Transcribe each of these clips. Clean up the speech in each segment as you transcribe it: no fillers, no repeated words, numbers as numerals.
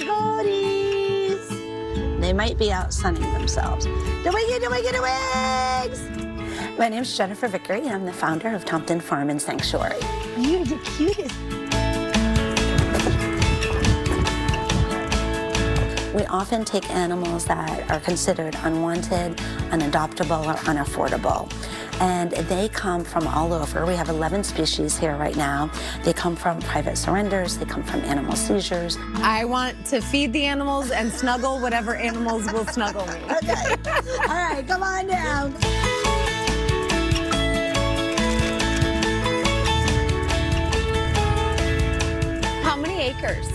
Goodies! They might be out sunning themselves. The wigs! My name's Jennifer Vickery, and I'm the founder of Tomten Farm and Sanctuary. You're the cutest. We often take animals that are considered unwanted, unadoptable, or unaffordable. And they come from all over. We have 11 species here right now. They come from private surrenders. They come from animal seizures. I want to feed the animals and snuggle whatever animals will snuggle me. Okay. All right, come on down. How many acres?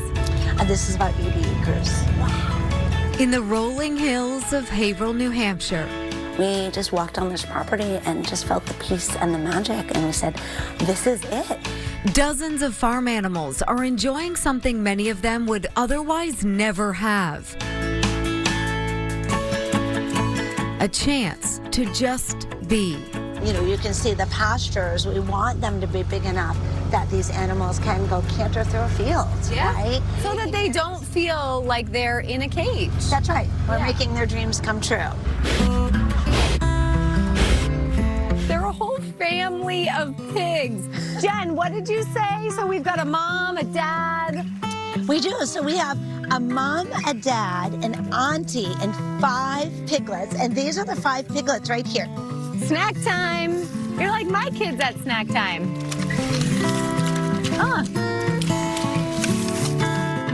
This is about 80 acres. Wow. In the rolling hills of Haverhill, New Hampshire. We just walked on this property and just felt the peace and the magic, and we said, this is it. Dozens of farm animals are enjoying something many of them would otherwise never have. A chance to just be. You know, you can see the pastures. We want them to be big enough that these animals can go canter through a field, right? So that they don't feel like they're in a cage. That's right. We're making their dreams come true. They're a whole family of pigs. Jen, what did you say? So we've got a mom, a dad. We do. So we have a mom, a dad, an auntie, and 5 piglets. And these are the 5 piglets right here. Snack time. You're like my kids at snack time.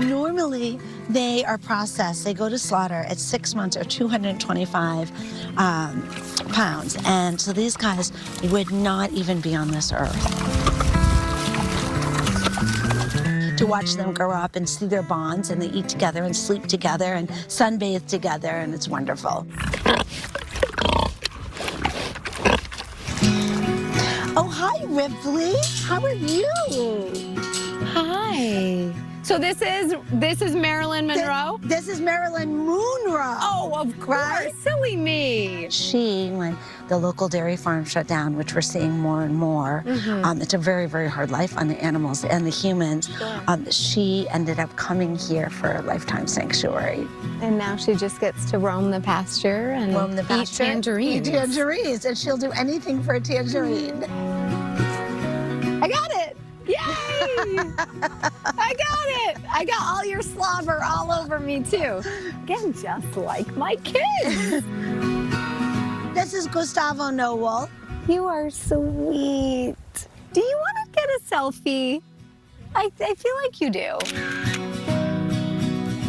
Normally, they are processed. They go to slaughter at 6 months or 225 pounds. And so these guys would not even be on this earth. To watch them grow up and see their bonds, and they eat together and sleep together and sunbathe together, and it's wonderful. Oh, hi, Ripley. How are you? Hi. So this is Marilyn Monroe? This is Marilyn Monroe. Oh, of course. Right? Silly me. She, when the local dairy farm shut down, which we're seeing more and more, it's a very, very hard life on the animals and the humans. Sure. She ended up coming here for a lifetime sanctuary. And now she just gets to roam the pasture and eat tangerines. Eat tangerines, and she'll do anything for a tangerine. I got it. Yay! I got it. I got all your slobber all over me, too. Again, just like my kids. This is Gustavo Noel. You are sweet. Do you want to get a selfie? I feel like you do.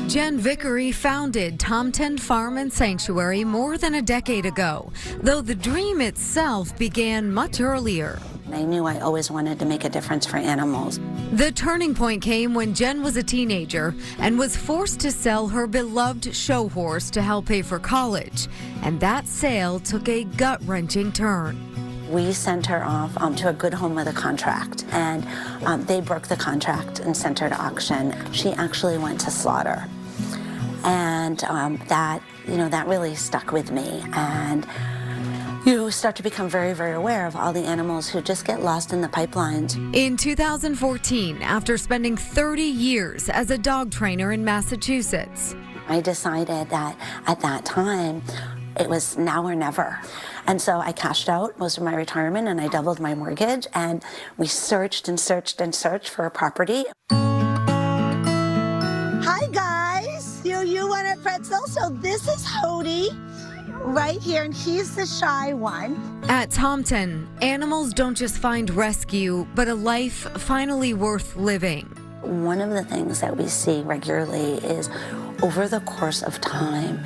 Jen Vickery founded Tomten Farm and Sanctuary more than a decade ago, though the dream itself began much earlier. I knew I always wanted to make a difference for animals. The turning point came when Jen was a teenager and was forced to sell her beloved show horse to help pay for college. And that sale took a gut-wrenching turn. We sent her off to a good home with a contract, and they broke the contract and sent her to auction. She actually went to slaughter. And that really stuck with me. And you start to become very, very aware of all the animals who just get lost in the pipelines. In 2014, after spending 30 years as a dog trainer in Massachusetts, I decided that at that time, it was now or never. And so I cashed out most of my retirement and I doubled my mortgage, and we searched and searched and searched for a property. Hi guys, you want a pretzel? So this is Hody right here, and he's the shy one. At Tomten, animals don't just find rescue, but a life finally worth living. One of the things that we see regularly is over the course of time,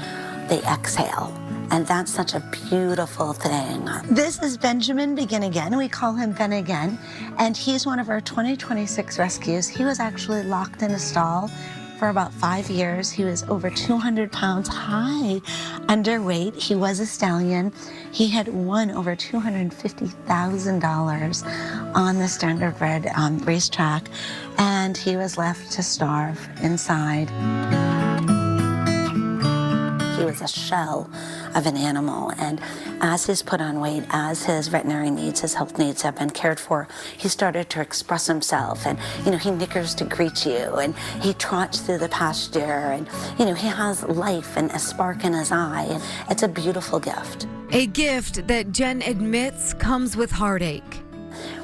they exhale. And that's such a beautiful thing. This is Benjamin Begin Again. We call him Ben Again. And he's one of our 2026 rescues. He was actually locked in a stall for about 5 years. He was over 200 pounds high, underweight. He was a stallion. He had won over $250,000 on the standardbred racetrack, and he was left to starve inside. he was a shell of an animal. And as he's put on weight, as his veterinary needs, his health needs have been cared for, he started to express himself. And, he nickers to greet you, and he trots through the pasture, and, he has life and a spark in his eye. And it's a beautiful gift. A gift that Jen admits comes with heartache.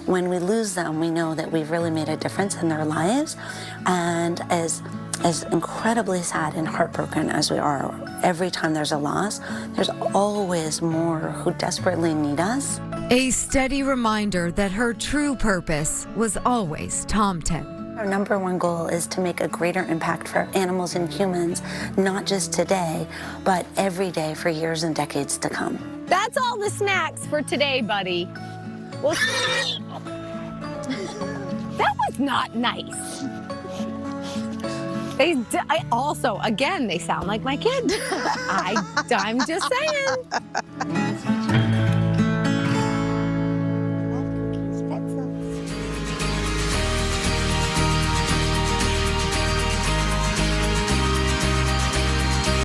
When we lose them, we know that we've really made a difference in their lives. And as incredibly sad and heartbroken as we are every time there's a loss, there's always more who desperately need us. A steady reminder that her true purpose was always Tomten. Our number one goal is to make a greater impact for animals and humans, not just today, but every day for years and decades to come. That's all the snacks for today, buddy. Well, that was not nice. Again, they sound like my kid. I'm just saying.